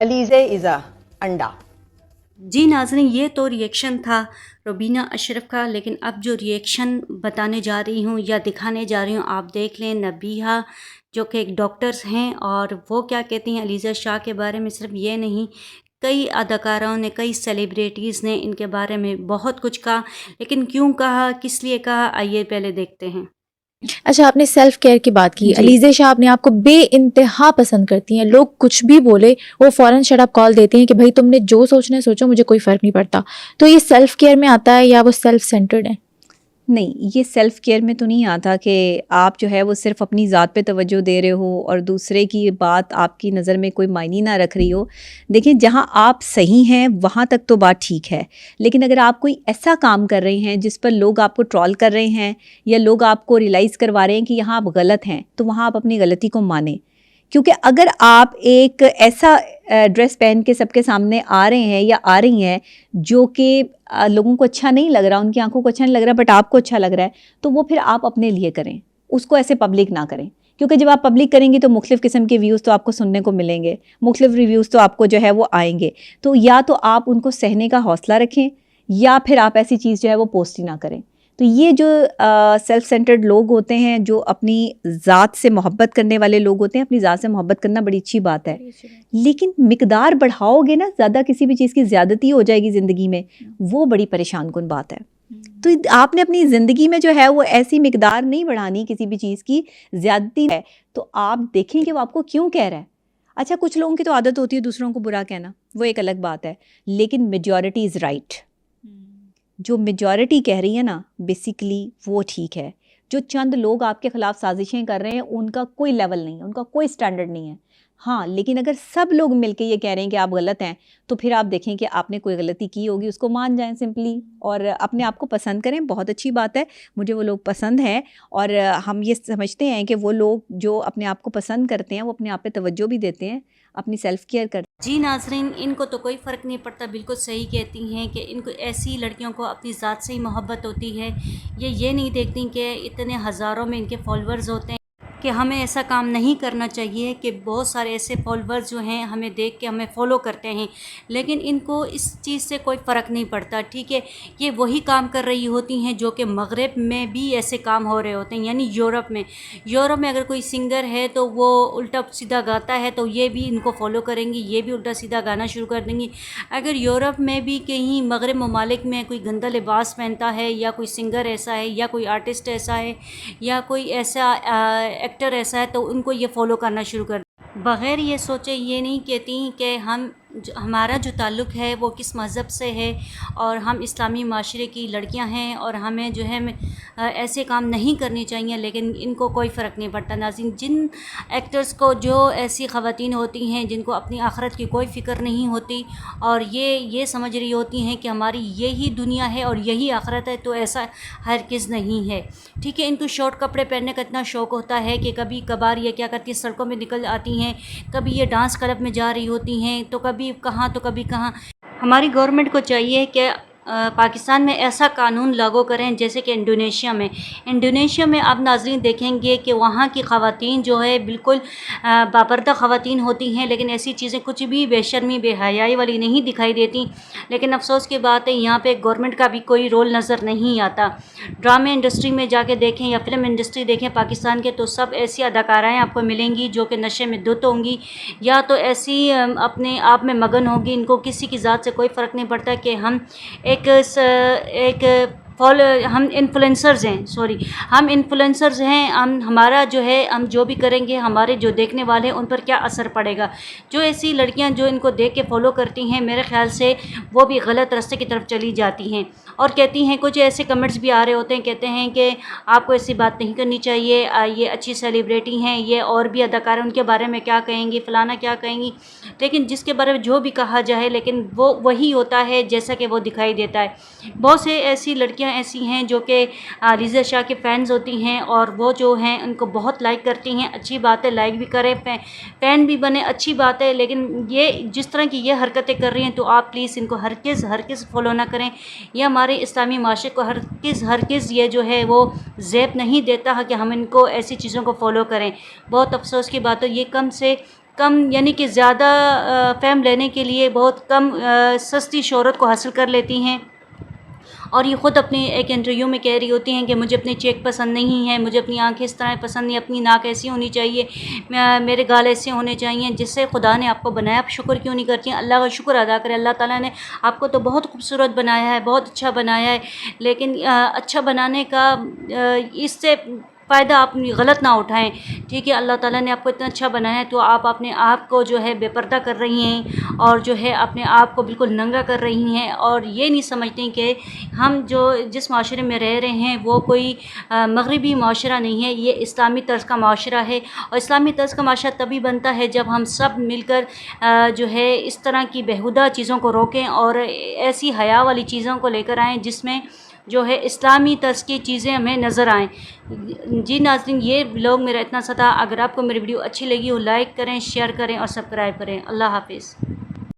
Alize is a अंडा। जी नाज़रीन, ये तो रिएक्शन था रुबीना अशरफ का, लेकिन अब जो रिएक्शन बताने जा रही हूँ या दिखाने जा रही हूँ आप देख लें। नबीहा जो कि एक डॉक्टर्स हैं और वो क्या कहती हैं अलीज़ा शाह के बारे में। सिर्फ ये नहीं, कई अदाकाराओं ने, कई सेलिब्रिटीज़ ने इनके बारे में बहुत कुछ कहा, लेकिन क्यों कहा, किस लिए कहा, आइए पहले देखते हैं। अच्छा, आपने सेल्फ केयर की बात की। जी। अलीज़ा शाह अपने आप को बेइंतहा पसंद करती हैं। लोग कुछ भी बोले वो फ़ौरन शट अप कॉल देती हैं कि भाई तुमने जो सोचना है सोचो, मुझे कोई फ़र्क नहीं पड़ता। तो ये सेल्फ केयर में आता है या वो सेल्फ सेंटर्ड है? नहीं, ये सेल्फ़ केयर में तो नहीं आता कि आप जो है वो सिर्फ़ अपनी ज़ात पे तवज्जो दे रहे हो और दूसरे की बात आपकी नज़र में कोई मायने ना रख रही हो। देखिए, जहाँ आप सही हैं वहाँ तक तो बात ठीक है, लेकिन अगर आप कोई ऐसा काम कर रहे हैं जिस पर लोग आपको ट्रोल कर रहे हैं या लोग आपको रियलाइज़ करवा रहे हैं कि यहाँ आप गलत हैं, तो वहाँ आप अपनी गलती को मानें। क्योंकि अगर आप एक ऐसा ड्रेस पहन के सबके सामने आ रहे हैं या आ रही हैं जो कि लोगों को अच्छा नहीं लग रहा, उनकी आंखों को अच्छा नहीं लग रहा, बट आपको अच्छा लग रहा है, तो वो फिर आप अपने लिए करें, उसको ऐसे पब्लिक ना करें। क्योंकि जब आप पब्लिक करेंगी तो मुख्तलिफ़ किस्म के व्यूज़ तो आपको सुनने को मिलेंगे, मुख्तलिफ़ रिव्यूज़ तो आपको जो है वो आएंगे। तो या तो आप उनको सहने का हौसला रखें या फिर आप ऐसी चीज़ जो है वो पोस्ट ही ना करें। तो ये जो सेल्फ सेंटर्ड लोग होते हैं, जो अपनी ज़ात से मोहब्बत करने वाले लोग होते हैं, अपनी ज़ात से मोहब्बत करना बड़ी अच्छी बात है, लेकिन मिकदार बढ़ाओगे ना, ज़्यादा किसी भी चीज़ की ज़्यादती हो जाएगी ज़िंदगी में, वो बड़ी परेशान कुन बात है। तो आपने अपनी ज़िंदगी में जो है वो ऐसी मिकदार नहीं बढ़ानी, किसी भी चीज़ की ज़्यादती है तो आप देखें कि वो आपको क्यों कह रहा है। अच्छा, कुछ लोगों की तो आदत होती है दूसरों को बुरा कहना, वो एक अलग बात है, लेकिन मेजॉरिटी इज़ राइट। जो मेजॉरिटी कह रही है ना, बेसिकली वो ठीक है। जो चंद लोग आपके ख़िलाफ़ साजिशें कर रहे हैं उनका कोई लेवल नहीं है, उनका कोई स्टैंडर्ड नहीं है। हाँ, लेकिन अगर सब लोग मिलके ये कह रहे हैं कि आप गलत हैं, तो फिर आप देखें कि आपने कोई गलती की होगी, उसको मान जाएं सिंपली और अपने आप को पसंद करें। बहुत अच्छी बात है, मुझे वो लोग पसंद हैं और हम ये समझते हैं कि वो लोग जो अपने आप को पसंद करते हैं वो अपने आप पे तवज्जो भी देते हैं, अपनी सेल्फ़ केयर करते हैं। जी नाज़रीन, इनको तो कोई फ़र्क नहीं पड़ता, बिल्कुल सही कहती हैं कि इनको ऐसी लड़कियों को अपनी ज़ात से ही मोहब्बत होती है। ये नहीं देखती कि इतने हज़ारों में इनके फॉलोअर्स होते हैं कि हमें ऐसा काम नहीं करना चाहिए, कि बहुत सारे ऐसे फॉलोअर्स जो हैं हमें देख के हमें फ़ॉलो करते हैं, लेकिन इनको इस चीज़ से कोई फ़र्क नहीं पड़ता। ठीक है, ये वही काम कर रही होती हैं जो कि मग़रिब में भी ऐसे काम हो रहे होते हैं, यानी यूरोप में अगर कोई सिंगर है तो वो उल्टा सीधा गाता है तो ये भी इनको फॉलो करेंगी, ये भी उल्टा सीधा गाना शुरू कर देंगी। अगर यूरोप में भी कहीं मग़रिब ममालिक में कोई गंदा लिबास पहनता है या कोई सिंगर ऐसा है या कोई आर्टिस्ट ऐसा है या कोई ऐसा एक्टर ऐसा है तो उनको ये फॉलो करना शुरू कर बग़ैर ये सोचे। ये नहीं कहती कि हमारा जो ताल्लुक़ है वो किस मज़हब से है और हम इस्लामी माशरे की लड़कियां हैं और हमें जो है ऐसे काम नहीं करने चाहिए, लेकिन इनको कोई फ़र्क नहीं पड़ता। नाज़रीन, जिन एक्टर्स को, जो ऐसी ख़वातीन होती हैं जिनको अपनी आखिरत की कोई फ़िक्र नहीं होती और ये समझ रही होती हैं कि हमारी यही दुनिया है और यही आखिरत है, तो ऐसा हरगिज़ नहीं है। ठीक है, इनको शॉर्ट कपड़े पहनने का इतना शौक़ होता है कि कभी कभार ये क्या करती है, सड़कों में निकल आती हैं, कभी ये डांस क्लब में जा रही होती हैं तो कभी कहाँ तो कभी कहाँ। हमारी गवर्नमेंट को चाहिए कि पाकिस्तान में ऐसा कानून लागू करें जैसे कि इंडोनेशिया में आप नाज़रीन देखेंगे कि वहाँ की ख़वातीन जो है बिल्कुल बापर्दा ख़वातीन होती हैं, लेकिन ऐसी चीज़ें कुछ भी बेशर्मी बेहयाई वाली नहीं दिखाई देती। लेकिन अफसोस की बात है, यहाँ पे गवर्नमेंट का भी कोई रोल नज़र नहीं आता। ड्रामे इंडस्ट्री में जाके देखें या फिल्म इंडस्ट्री देखें पाकिस्तान के, तो सब ऐसी अदाकाराएँ आपको मिलेंगी जो कि नशे में धुत होंगी या तो ऐसी अपने आप में मगन होगी। इनको किसी की ज़ात से कोई फ़र्क नहीं पड़ता कि हम हम इन्फ्लुएंसर्स हैं, हमारा जो है, हम जो भी करेंगे हमारे जो देखने वाले हैं उन पर क्या असर पड़ेगा। जो ऐसी लड़कियां जो इनको देख के फॉलो करती हैं, मेरे ख़्याल से वो भी गलत रास्ते की तरफ चली जाती हैं और कहती हैं, कुछ ऐसे कमेंट्स भी आ रहे होते हैं, कहते हैं कि आपको ऐसी बात नहीं करनी चाहिए, ये अच्छी सेलिब्रिटी हैं, ये और भी अदाकार हैं, उनके बारे में क्या कहेंगी, फ़लाना क्या कहेंगी। लेकिन जिसके बारे में जो भी कहा जाए, लेकिन वो वही होता है जैसा कि वो दिखाई देता है। बहुत से ऐसी लड़कियां ऐसी हैं जो कि अलीज़ा शाह के फ़ैन्स होती हैं और वो जो हैं उनको बहुत लाइक करती हैं। अच्छी बात है, लाइक भी करें, फ़ैन भी बने, अच्छी बात है, लेकिन ये जिस तरह की ये हरकतें कर रही हैं तो आप प्लीज़ इनको हरगिज़ फॉलो ना करें। ये हमारे इस्लामी माशरे को हरगिज़ ये जो है वो ज़ेब नहीं देता है कि हम इनको ऐसी चीज़ों को फॉलो करें। बहुत अफसोस की बात है, ये कम से کم یعنی کہ زیادہ فیم لینے کے لیے بہت کم سستی شہرت کو حاصل کر لیتی ہیں، اور یہ خود اپنے ایک انٹرویو میں کہہ رہی ہوتی ہیں کہ مجھے اپنے چیک پسند نہیں ہیں، مجھے اپنی آنکھیں اس طرح پسند نہیں، اپنی ناک ایسی ہونی چاہیے، میرے گال ایسے ہونے چاہیے، جس سے خدا نے آپ کو بنایا، آپ شکر کیوں نہیں کرتی ہیں؟ اللہ کا شکر ادا کریں، اللہ تعالیٰ نے آپ کو تو بہت خوبصورت بنایا ہے، بہت اچھا بنایا ہے، لیکن اچھا بنانے کا اس سے فائدہ آپ غلط نہ اٹھائیں، ٹھیک ہے؟ اللہ تعالیٰ نے آپ کو اتنا اچھا بنایا ہے، تو آپ اپنے آپ کو جو ہے بے پردہ کر رہی ہیں، اور جو ہے اپنے آپ کو بالکل ننگا کر رہی ہیں، اور یہ نہیں سمجھتی کہ ہم جو جس معاشرے میں رہ رہے ہیں وہ کوئی مغربی معاشرہ نہیں ہے، یہ اسلامی طرز کا معاشرہ ہے، اور اسلامی طرز کا معاشرہ تبھی بنتا ہے جب ہم سب مل کر جو ہے اس طرح کی بیہودہ چیزوں کو روکیں، اور ایسی حیا والی چیزوں کو لے کر آئیں جس میں جو ہے اسلامی طرز کی چیزیں ہمیں نظر آئیں۔ جی ناظرین، یہ لوگ میرا اتنا سا تھا، اگر آپ کو میری ویڈیو اچھی لگی ہو لائک کریں، شیئر کریں اور سبسکرائب کریں۔ اللہ حافظ۔